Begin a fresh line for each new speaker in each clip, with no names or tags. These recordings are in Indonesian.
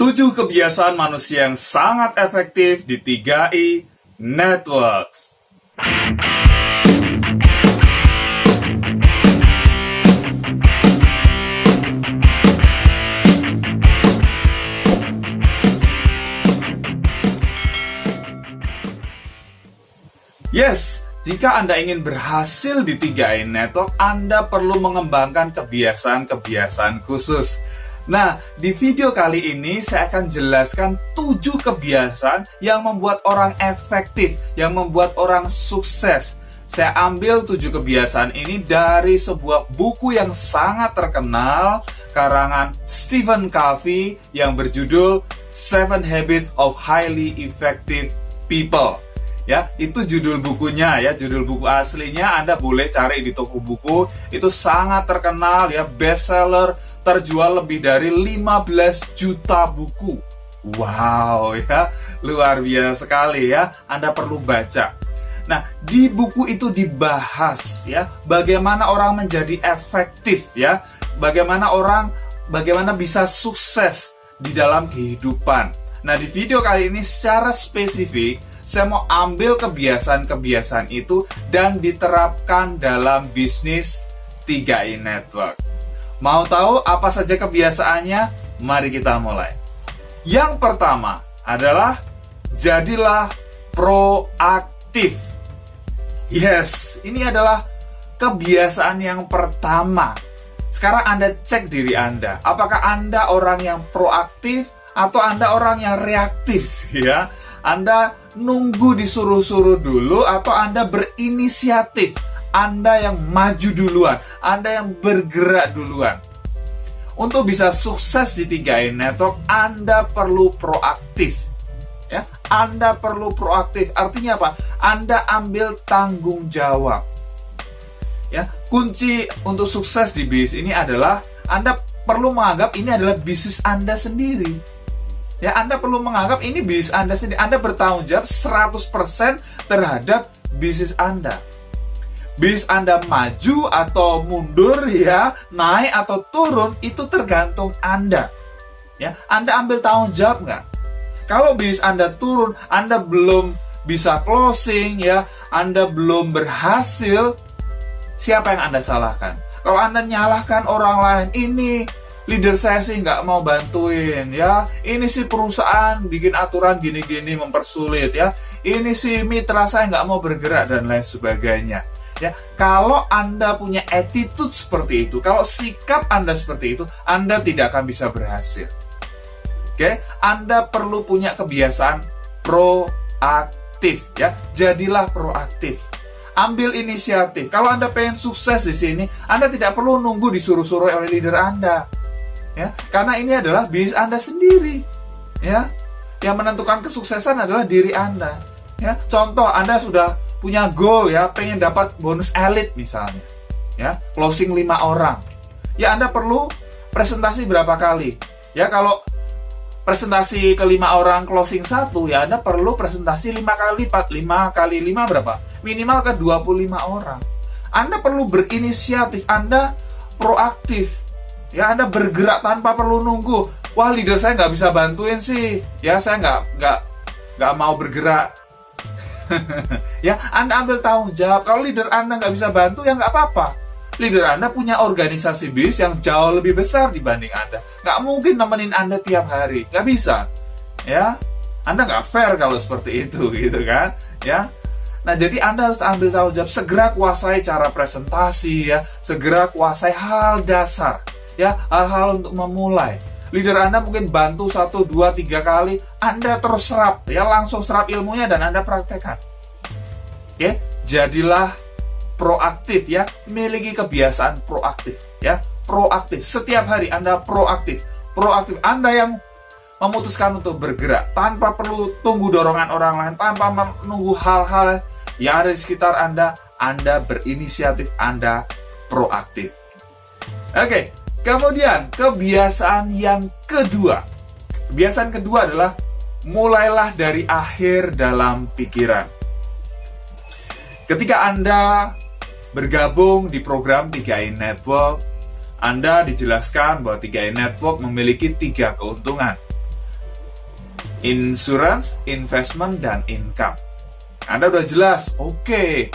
7 kebiasaan manusia yang sangat efektif di 3i Networks. Yes, jika Anda ingin berhasil di 3i Network, Anda perlu mengembangkan kebiasaan-kebiasaan khusus. Nah, di video kali ini saya akan jelaskan 7 kebiasaan yang membuat orang efektif, yang membuat orang sukses. Saya ambil 7 kebiasaan ini dari sebuah buku yang sangat terkenal, karangan Stephen Covey yang berjudul 7 Habits of Highly Effective People. Ya, itu judul bukunya ya, judul buku aslinya Anda boleh cari di toko buku. Itu sangat terkenal ya, bestseller, terjual lebih dari 15 juta buku. Wow ya, luar biasa sekali ya. Anda perlu baca. Nah, di buku itu dibahas ya, bagaimana orang menjadi efektif ya, bagaimana bisa sukses di dalam kehidupan. Nah, di video kali ini secara spesifik saya mau ambil kebiasaan-kebiasaan itu dan diterapkan dalam bisnis 3i Network. Mau tahu apa saja kebiasaannya? Mari kita mulai. Yang pertama adalah jadilah proaktif. Yes, ini adalah kebiasaan yang pertama. Sekarang Anda cek diri Anda. Apakah Anda orang yang proaktif atau Anda orang yang reaktif ya? Anda nunggu disuruh-suruh dulu atau Anda berinisiatif? Anda yang maju duluan, Anda yang bergerak duluan. Untuk bisa sukses di 3i Network, Anda perlu proaktif. Ya, Anda perlu proaktif. Artinya apa? Anda ambil tanggung jawab. Ya, kunci untuk sukses di bisnis ini adalah Anda perlu menganggap ini adalah bisnis Anda sendiri. Ya, Anda perlu menganggap ini bisnis Anda sendiri. Anda bertanggung jawab 100% terhadap bisnis Anda. Bisnis Anda maju atau mundur ya, naik atau turun, itu tergantung Anda. Ya, Anda ambil tanggung jawab nggak? Kalau bisnis Anda turun, Anda belum bisa closing ya, Anda belum berhasil, siapa yang Anda salahkan? Kalau Anda nyalahkan orang lain, ini leader saya sih nggak mau bantuin ya, ini sih perusahaan bikin aturan gini-gini mempersulit ya, ini sih mitra saya nggak mau bergerak dan lain sebagainya ya. Kalau Anda punya attitude seperti itu, kalau sikap Anda seperti itu, Anda tidak akan bisa berhasil. Oke, Anda perlu punya kebiasaan proaktif ya, jadilah proaktif. Ambil inisiatif. Kalau Anda pengen sukses di sini, Anda tidak perlu nunggu disuruh-suruh oleh leader Anda. Ya, karena ini adalah bisnis Anda sendiri. Ya. Yang menentukan kesuksesan adalah diri Anda. Ya. Contoh, Anda sudah punya goal ya, pengen dapat bonus elite misalnya. Ya, closing 5 orang. Ya, Anda perlu presentasi berapa kali? Ya, kalau presentasi ke 5 orang closing 1, ya Anda perlu presentasi 5 kali 4, 5 kali 5 berapa? Minimal ke 25 orang. Anda perlu berinisiatif, Anda proaktif. Ya, Anda bergerak tanpa perlu nunggu. Wah, leader saya nggak bisa bantuin sih. Ya, saya nggak mau bergerak. Ya, Anda ambil tanggung jawab. Kalau leader Anda nggak bisa bantu, ya nggak apa-apa. Leader Anda punya organisasi bisnis yang jauh lebih besar dibanding Anda. Nggak mungkin nemenin Anda tiap hari. Nggak bisa. Ya, Anda nggak fair kalau seperti itu, gitu kan? Ya. Nah, jadi Anda harus ambil tanggung jawab. Segera kuasai cara presentasi, ya. Segera kuasai hal dasar. Ya, hal-hal untuk memulai. Leader Anda mungkin bantu 1, 2, 3 kali, Anda terus serap, ya, langsung serap ilmunya dan Anda praktekkan. Oke, jadilah proaktif ya, miliki kebiasaan proaktif ya, proaktif. Setiap hari Anda proaktif. Proaktif, Anda yang memutuskan untuk bergerak tanpa perlu tunggu dorongan orang lain, tanpa menunggu hal-hal yang ada di sekitar Anda berinisiatif, Anda proaktif. Oke. Kemudian, kebiasaan yang kedua. Kebiasaan kedua adalah mulailah dari akhir dalam pikiran. Ketika Anda bergabung di program 3i Network, Anda dijelaskan bahwa 3i Network memiliki 3 keuntungan. Insurance, investment, dan income. Anda udah jelas, oke.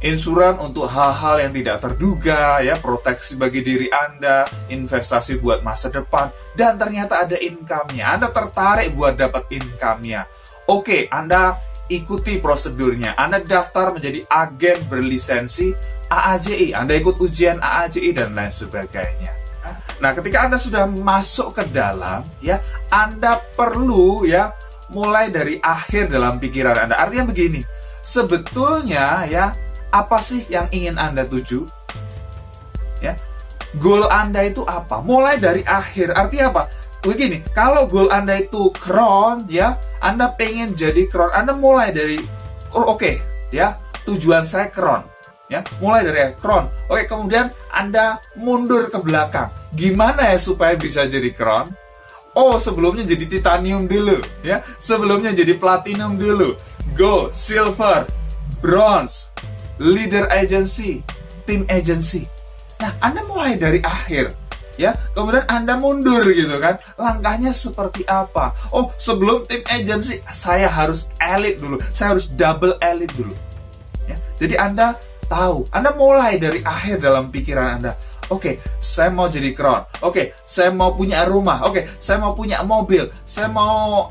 Insuran untuk hal-hal yang tidak terduga, ya, proteksi bagi diri Anda, investasi buat masa depan, dan ternyata ada income-nya. Anda tertarik buat dapat income-nya. Oke, Anda ikuti prosedurnya. Anda daftar menjadi agen berlisensi AAJI. Anda ikut ujian AAJI dan lain sebagainya. Nah, ketika Anda sudah masuk ke dalam, ya, Anda perlu, ya, mulai dari akhir dalam pikiran Anda. Artinya begini, sebetulnya, ya, apa sih yang ingin Anda tuju? Ya, goal Anda itu apa? Mulai dari akhir. Artinya apa? Begini, kalau goal Anda itu crown, ya, Anda pengen jadi crown. Anda mulai dari, oke, ya, tujuan saya crown. Ya, mulai dari crown. Oke, kemudian Anda mundur ke belakang. Gimana ya supaya bisa jadi crown? Oh, sebelumnya jadi titanium dulu, ya. Sebelumnya jadi platinum dulu. Gold, silver, bronze, leader agency, team agency. Nah, Anda mulai dari akhir, ya. Kemudian Anda mundur gitu kan. Langkahnya seperti apa? Oh, sebelum team agency, saya harus elite dulu. Saya harus double elite dulu. Ya. Jadi Anda tahu, Anda mulai dari akhir dalam pikiran Anda. Oke, saya mau jadi crown. Oke, saya mau punya rumah. Oke, saya mau punya mobil. Saya mau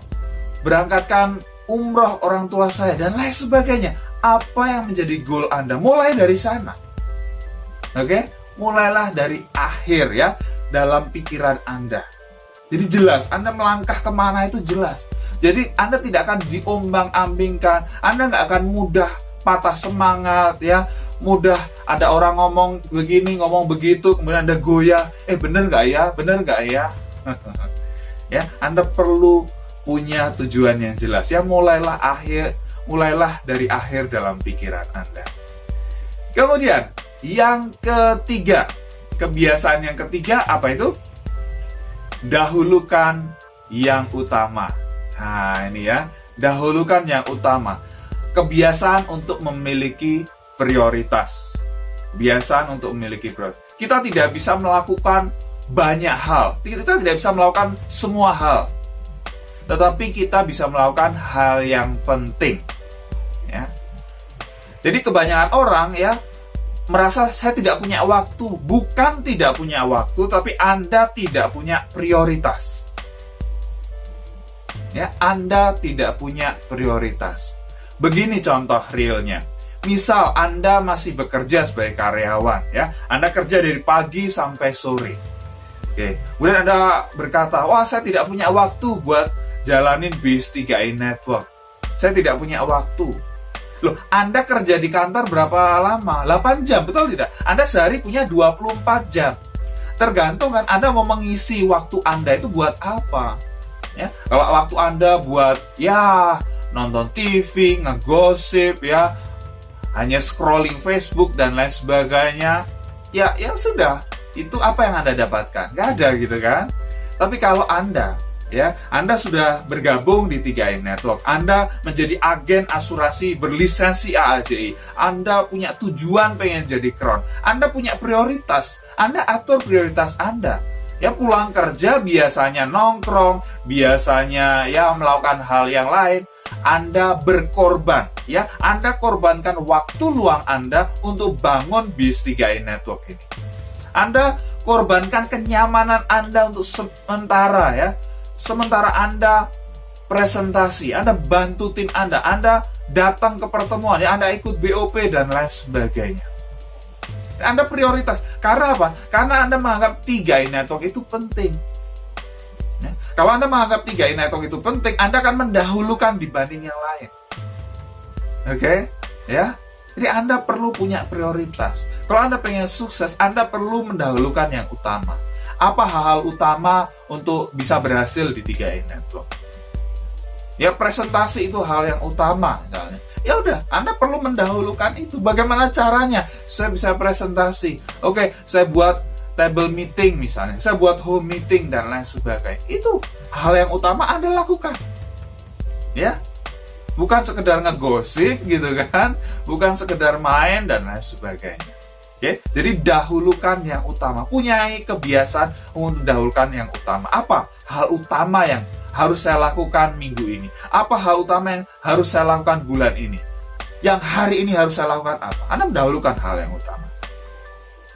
berangkatkan umroh orang tua saya dan lain sebagainya. Apa yang menjadi goal Anda? Mulai dari sana. Oke? Mulailah dari akhir, ya, dalam pikiran Anda. Jadi jelas, Anda melangkah kemana itu jelas. Jadi Anda tidak akan diombang-ambingkan. Anda nggak akan mudah patah semangat, ya. Mudah ada orang ngomong begini, ngomong begitu, kemudian Anda goyah. Bener nggak ya? Bener nggak ya? Ya, Anda perlu punya tujuan yang jelas. Ya, mulailah dari akhir dalam pikiran Anda. Kemudian, yang ketiga, kebiasaan yang ketiga apa itu? Dahulukan yang utama. Nah, ini ya, dahulukan yang utama. Kebiasaan untuk memiliki prioritas. Kebiasaan untuk memiliki prioritas. Kita tidak bisa melakukan banyak hal. Kita tidak bisa melakukan semua hal. Tetapi kita bisa melakukan hal yang penting, ya. Jadi kebanyakan orang, ya, merasa saya tidak punya waktu. Bukan tidak punya waktu, tapi Anda tidak punya prioritas. Ya, Anda tidak punya prioritas. Begini contoh realnya. Misal Anda masih bekerja sebagai karyawan, ya. Anda kerja dari pagi sampai sore. Oke. Kemudian Anda berkata, wah, saya tidak punya waktu buat jalanin bis 3i Network. Saya tidak punya waktu. Loh, Anda kerja di kantor berapa lama? 8 jam, betul tidak? Anda sehari punya 24 jam. Tergantung kan Anda mau mengisi waktu Anda itu buat apa. Ya, kalau waktu Anda buat, ya, nonton TV, ngegosip, ya, hanya scrolling Facebook dan lain sebagainya, ya sudah. Itu apa yang Anda dapatkan? Gak ada gitu kan? Tapi kalau Anda, ya, Anda sudah bergabung di 3i Network, Anda menjadi agen asuransi berlisensi AAJI, Anda punya tujuan pengen jadi crown, Anda punya prioritas, Anda atur prioritas Anda. Ya, pulang kerja biasanya nongkrong, biasanya, ya, melakukan hal yang lain. Anda berkorban, ya, Anda korbankan waktu luang Anda untuk bangun bis 3i Network ini. Anda korbankan kenyamanan Anda untuk sementara, ya. Sementara Anda presentasi, Anda bantu tim Anda datang ke pertemuan, ya, Anda ikut BOP dan lain sebagainya. Anda prioritas. Karena apa? Karena Anda menganggap 3i Network itu penting. Ya. Kalau Anda menganggap 3i Network itu penting, Anda akan mendahulukan dibanding yang lain. Oke? Ya? Jadi Anda perlu punya prioritas. Kalau Anda pengen sukses, Anda perlu mendahulukan yang utama. Apa hal-hal utama untuk bisa berhasil di 3i Network? Ya, presentasi itu hal yang utama misalnya. Ya udah, Anda perlu mendahulukan itu. Bagaimana caranya? Saya bisa presentasi. Oke, saya buat table meeting misalnya. Saya buat home meeting dan lain sebagainya. Itu hal yang utama Anda lakukan. Ya. Bukan sekedar ngegosip gitu kan. Bukan sekedar main dan lain sebagainya. Oke, jadi dahulukan yang utama. Punyai kebiasaan untuk dahulukan yang utama. Apa hal utama yang harus saya lakukan minggu ini? Apa hal utama yang harus saya lakukan bulan ini? Yang hari ini harus saya lakukan apa? Anda mendahulukan hal yang utama.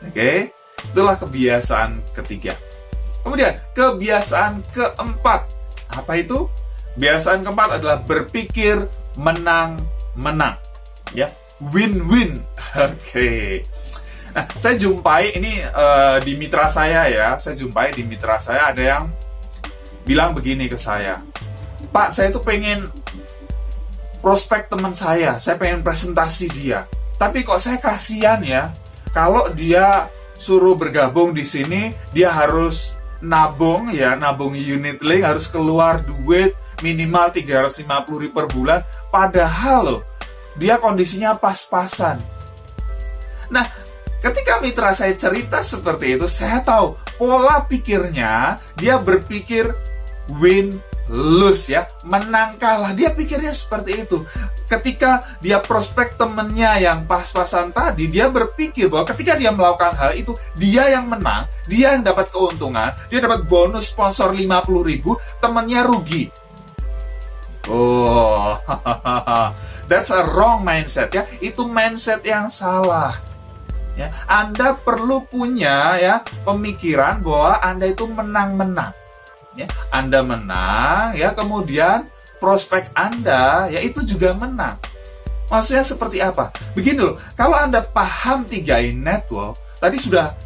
Oke, itulah kebiasaan ketiga. Kemudian, kebiasaan keempat. Apa itu? Kebiasaan keempat adalah berpikir menang-menang. Ya, win-win. Oke. Nah, saya jumpai ini di mitra saya ya. Saya jumpai di mitra saya ada yang bilang begini ke saya. Pak, saya tuh pengen prospek teman saya pengen presentasi dia. Tapi kok saya kasihan ya, kalau dia suruh bergabung di sini, dia harus nabung unit link, harus keluar duit minimal 350.000 per bulan. Padahal loh, dia kondisinya pas-pasan. Nah, ketika mitra saya cerita seperti itu, saya tahu pola pikirnya, dia berpikir win-lose ya, menang kalah. Dia pikirnya seperti itu. Ketika dia prospek temennya yang pas-pasan tadi, dia berpikir bahwa ketika dia melakukan hal itu, dia yang menang, dia yang dapat keuntungan, dia dapat bonus sponsor 50.000, temennya rugi. Oh, that's a wrong mindset ya. Itu mindset yang salah. Ya, Anda perlu punya ya pemikiran bahwa Anda itu menang-menang. Ya, Anda menang ya, kemudian prospek Anda ya itu juga menang. Maksudnya seperti apa? Begini loh, kalau Anda paham 3i network, tadi sudah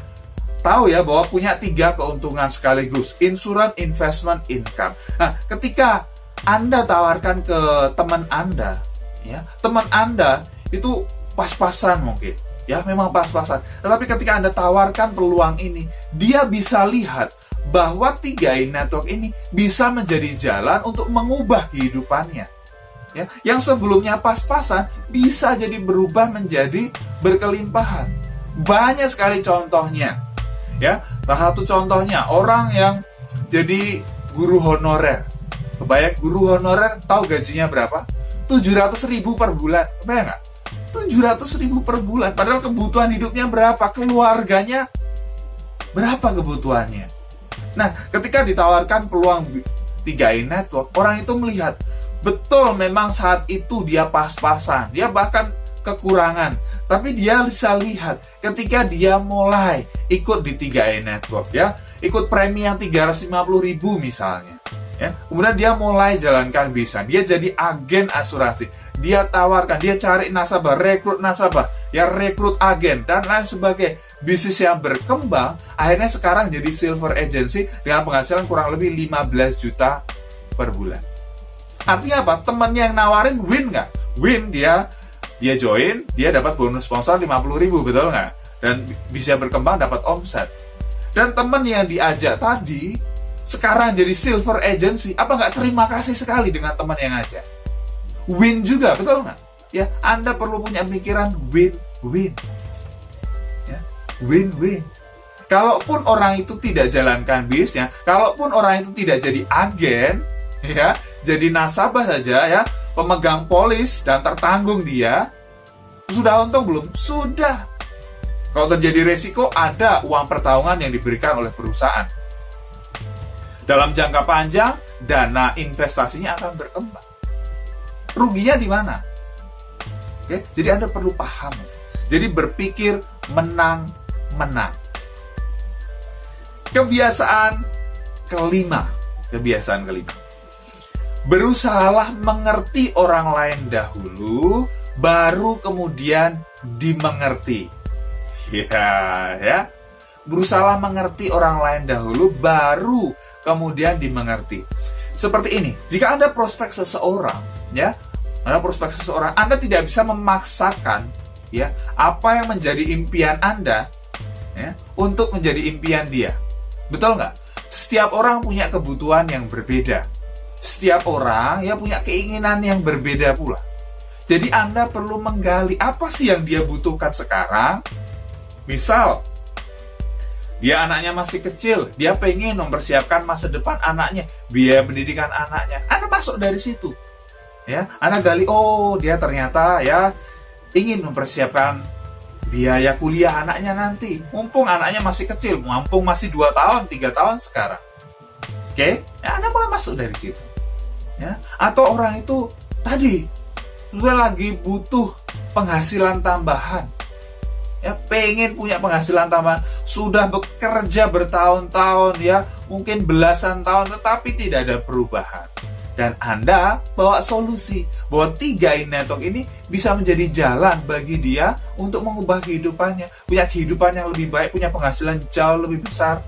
tahu ya bahwa punya 3 keuntungan sekaligus, insurance, investment, income. Nah, ketika Anda tawarkan ke teman Anda, ya, teman Anda itu pas-pasan mungkin. Ya, memang pas-pasan. Tetapi ketika Anda tawarkan peluang ini, dia bisa lihat bahwa 3i network ini bisa menjadi jalan untuk mengubah kehidupannya. Ya, yang sebelumnya pas-pasan bisa jadi berubah menjadi berkelimpahan. Banyak sekali contohnya. Ya, salah satu contohnya orang yang jadi guru honorer. Kebayang guru honorer tahu gajinya berapa? 700.000 per bulan. Kebayang nggak? 700.000 per bulan. Padahal kebutuhan hidupnya berapa? Keluarganya berapa kebutuhannya? Nah, ketika ditawarkan peluang 3i network, orang itu melihat betul memang saat itu dia pas-pasan, dia bahkan kekurangan. Tapi dia bisa lihat ketika dia mulai ikut di 3i network ya, ikut premi yang 350.000 misalnya. Ya, kemudian dia mulai jalankan bisnis, dia jadi agen asuransi, dia tawarkan, dia cari nasabah, rekrut nasabah, ya rekrut agen dan lain sebagainya. Bisnis yang berkembang, akhirnya sekarang jadi silver agency dengan penghasilan kurang lebih 15 juta per bulan. Artinya apa? Temannya yang nawarin win nggak? Win, dia join, dia dapat bonus sponsor 50.000, betul nggak? Dan bisa berkembang dapat omset. Dan teman yang diajak tadi sekarang jadi silver agency, apa nggak terima kasih sekali dengan teman yang ngajak? Win juga, betul nggak? Ya, Anda perlu punya pikiran win-win. Ya, win-win. Kalaupun orang itu tidak jalankan bisnisnya, kalaupun orang itu tidak jadi agen, ya, jadi nasabah saja ya, pemegang polis dan tertanggung dia, sudah untung belum? Sudah. Kalau terjadi resiko, ada uang pertanggungan yang diberikan oleh perusahaan. Dalam jangka panjang, dana investasinya akan berkembang. Ruginya di mana? Oke, jadi Anda perlu paham. Jadi berpikir menang-menang. Kebiasaan kelima. Berusahalah mengerti orang lain dahulu, baru kemudian dimengerti. Ya. Berusahalah mengerti orang lain dahulu, baru kemudian dimengerti. Seperti ini, jika Anda prospek seseorang, ya, Anda tidak bisa memaksakan, ya, apa yang menjadi impian Anda, ya, untuk menjadi impian dia. Betul nggak? Setiap orang punya kebutuhan yang berbeda. Setiap orang ya punya keinginan yang berbeda pula. Jadi Anda perlu menggali apa sih yang dia butuhkan sekarang. Misal, dia anaknya masih kecil, dia pengen mempersiapkan masa depan anaknya, biaya pendidikan anaknya. Anda masuk dari situ. Ya, Anda gali, oh dia ternyata ya ingin mempersiapkan biaya kuliah anaknya nanti. Mumpung anaknya masih kecil, mumpung masih 2 tahun, 3 tahun sekarang. Oke, ya Anda mulai masuk dari situ. Ya, atau orang itu tadi udah lagi butuh penghasilan tambahan. Ya, pengen punya penghasilan tambahan, sudah bekerja bertahun-tahun ya, mungkin belasan tahun tetapi tidak ada perubahan. Dan Anda bawa solusi bahwa 3 network ini bisa menjadi jalan bagi dia untuk mengubah kehidupannya, punya kehidupan yang lebih baik, punya penghasilan jauh lebih besar.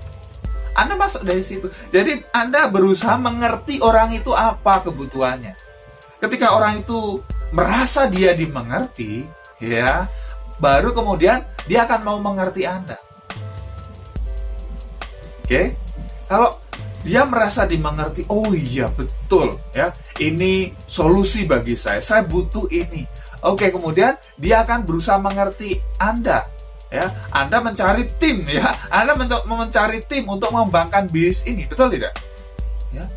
Anda masuk dari situ. Jadi Anda berusaha mengerti orang itu apa kebutuhannya. Ketika orang itu merasa dia dimengerti, ya, baru kemudian dia akan mau mengerti Anda. Oke? Kalau dia merasa dimengerti, oh iya betul ya, ini solusi bagi saya butuh ini. Oke, kemudian dia akan berusaha mengerti Anda. Ya, Anda mencari tim ya, Anda mencari tim untuk mengembangkan bisnis ini, betul tidak? Ya,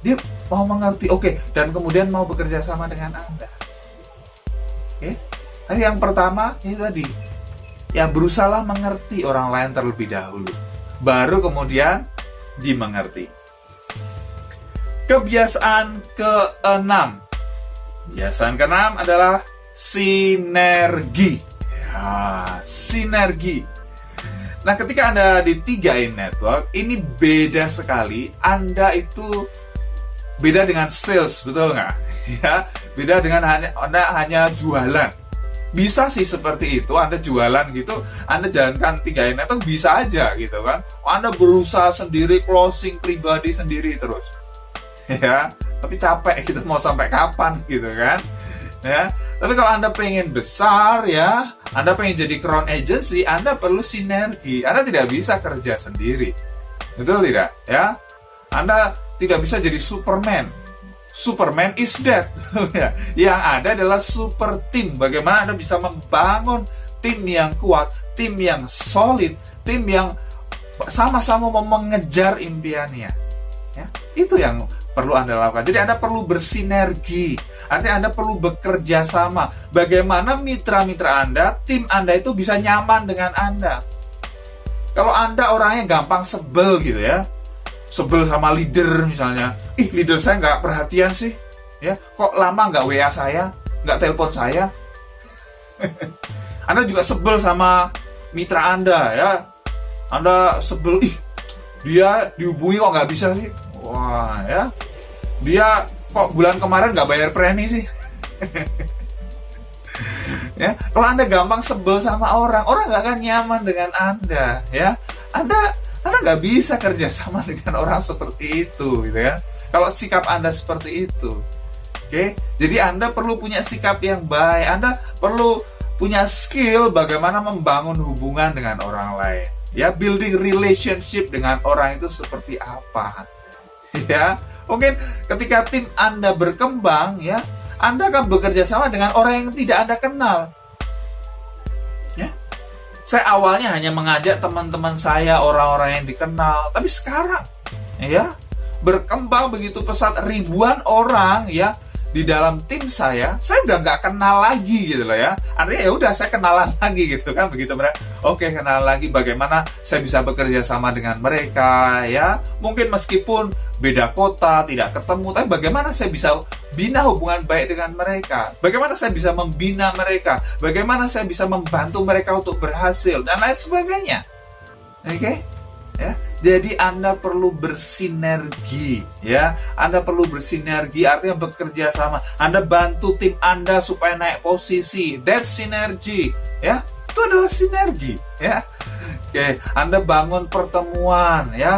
dia mau mengerti, oke, dan kemudian mau bekerja sama dengan Anda. Oke, jadi yang pertama ini tadi, yang berusaha mengerti orang lain terlebih dahulu, baru kemudian dimengerti. Kebiasaan ke-6, kebiasaan ke-6 adalah sinergi. Sinergi. Nah, ketika Anda di 3 network, ini beda sekali. Anda itu beda dengan sales, betul nggak? Ya, beda dengan Anda hanya jualan. Bisa sih seperti itu, Anda jualan gitu, Anda jalankan 3 network bisa aja gitu kan. Anda berusaha sendiri, closing pribadi sendiri terus. Ya, tapi capek gitu, mau sampai kapan gitu kan? Ya, tapi kalau Anda pengen besar ya, Anda pengen jadi crown agency, Anda perlu sinergi. Anda tidak bisa kerja sendiri, betul tidak? Ya, Anda tidak bisa jadi Superman. Superman is dead. Yang ada adalah super team. Bagaimana Anda bisa membangun tim yang kuat, tim yang solid, tim yang sama-sama mau mengejar impiannya. Ya, itu yang perlu Anda lakukan. Jadi Anda perlu bersinergi. Artinya Anda perlu bekerja sama. Bagaimana mitra-mitra Anda, tim Anda itu bisa nyaman dengan Anda. Kalau Anda orangnya gampang sebel gitu ya, sebel sama leader misalnya, leader saya nggak perhatian sih, ya, kok lama nggak WA saya, nggak telepon saya. Anda juga sebel sama mitra Anda ya, Anda sebel, dia dihubungi kok nggak bisa sih, wah ya, dia kok bulan kemarin nggak bayar premi sih. Ya, kalau Anda gampang sebel sama orang nggak akan nyaman dengan Anda ya. Anda nggak bisa kerja sama dengan orang seperti itu gitu ya, kalau sikap Anda seperti itu. Oke, jadi Anda perlu punya sikap yang baik. Anda perlu punya skill bagaimana membangun hubungan dengan orang lain ya, building relationship dengan orang itu seperti apa ya. Mungkin ketika tim Anda berkembang ya, Anda akan bekerja sama dengan orang yang tidak Anda kenal. Ya. Saya awalnya hanya mengajak teman-teman saya, orang-orang yang dikenal, tapi sekarang ya berkembang begitu pesat, ribuan orang ya di dalam tim saya udah nggak kenal lagi gitu loh ya. Artinya ya udah saya kenalan lagi gitu kan, begitu mereka oke, kenalan lagi, bagaimana saya bisa bekerja sama dengan mereka ya. Mungkin meskipun beda kota, tidak ketemu, tapi bagaimana saya bisa bina hubungan baik dengan mereka, bagaimana saya bisa membina mereka, bagaimana saya bisa membantu mereka untuk berhasil dan lain sebagainya. Oke? Ya, jadi Anda perlu bersinergi ya. Anda perlu bersinergi artinya bekerja sama. Anda bantu tim Anda supaya naik posisi. That's synergy ya. Itu adalah sinergi ya. Oke, Anda bangun pertemuan ya.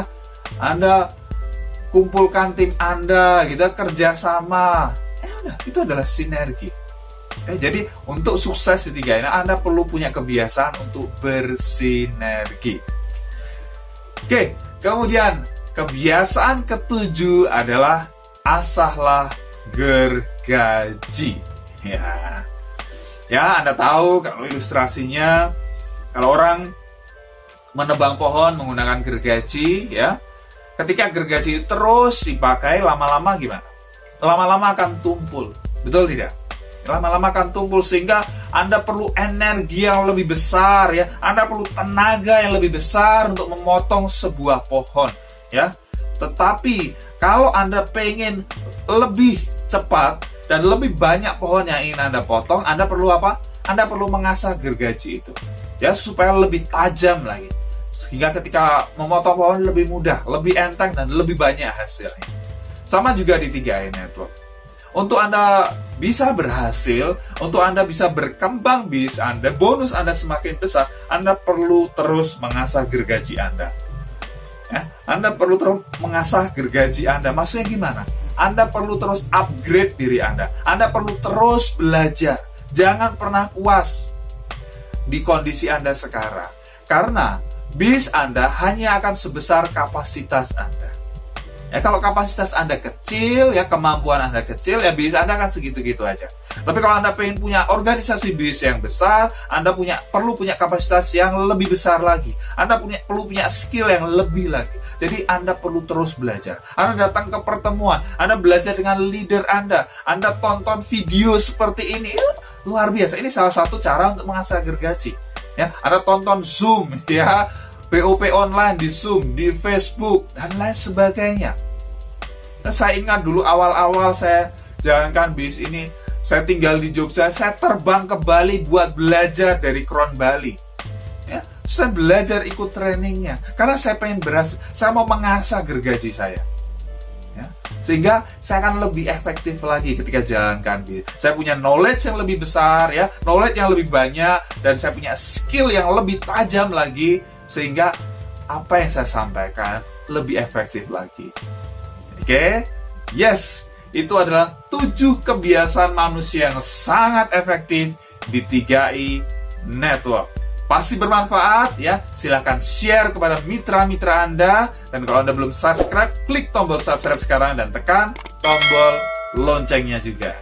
Anda kumpulkan tim Anda gitu, kerja sama. Udah, itu adalah sinergi. Jadi untuk sukses di 3 ini Anda perlu punya kebiasaan untuk bersinergi. Oke, kemudian kebiasaan ke-7 adalah asahlah gergaji. Ya, Anda tahu kalau ilustrasinya, kalau orang menebang pohon menggunakan gergaji, ya, ketika gergaji terus dipakai lama-lama gimana? Lama-lama akan tumpul, betul tidak? Lama-lama akan tumpul sehingga Anda perlu energi yang lebih besar ya. Anda perlu tenaga yang lebih besar untuk memotong sebuah pohon ya. Tetapi kalau Anda pengen lebih cepat dan lebih banyak pohon yang ingin Anda potong, Anda perlu apa? Anda perlu mengasah gergaji itu, ya, supaya lebih tajam lagi. Sehingga ketika memotong pohon lebih mudah, lebih enteng, dan lebih banyak hasilnya. Sama juga di 3i Network. Untuk Anda bisa berhasil, untuk Anda bisa berkembang bisnis Anda, bonus Anda semakin besar, Anda perlu terus mengasah gergaji Anda. Ya, Anda perlu terus mengasah gergaji Anda. Maksudnya gimana? Anda perlu terus upgrade diri Anda. Anda perlu terus belajar. Jangan pernah puas di kondisi Anda sekarang. Karena bisnis Anda hanya akan sebesar kapasitas Anda. Ya, kalau kapasitas Anda kecil, ya, kemampuan Anda kecil, ya bisnis Anda akan segitu-gitu aja. Tapi kalau Anda pengen punya organisasi bisnis yang besar, Anda perlu punya kapasitas yang lebih besar lagi. Anda perlu punya skill yang lebih lagi. Jadi Anda perlu terus belajar. Anda datang ke pertemuan, Anda belajar dengan leader Anda tonton video seperti ini. Luar biasa. Ini salah satu cara untuk mengasah gergaji. Ya, Anda tonton Zoom, ya, POP online di Zoom, di Facebook, dan lain sebagainya. Nah, saya ingat dulu awal-awal saya jalankan bisnis ini, saya tinggal di Jogja, saya terbang ke Bali buat belajar dari Crown Bali. Ya, saya belajar ikut trainingnya, karena saya pengen berhasil, saya mau mengasah gergaji saya. Ya, sehingga saya akan lebih efektif lagi ketika jalankan bisnis. Saya punya knowledge yang lebih besar, ya, knowledge yang lebih banyak, dan saya punya skill yang lebih tajam lagi, sehingga apa yang saya sampaikan lebih efektif lagi. Oke? Yes, itu adalah 7 kebiasaan manusia yang sangat efektif di 3i Network. Pasti bermanfaat, ya. Silahkan share kepada mitra-mitra Anda. Dan kalau Anda belum subscribe, klik tombol subscribe sekarang dan tekan tombol loncengnya juga.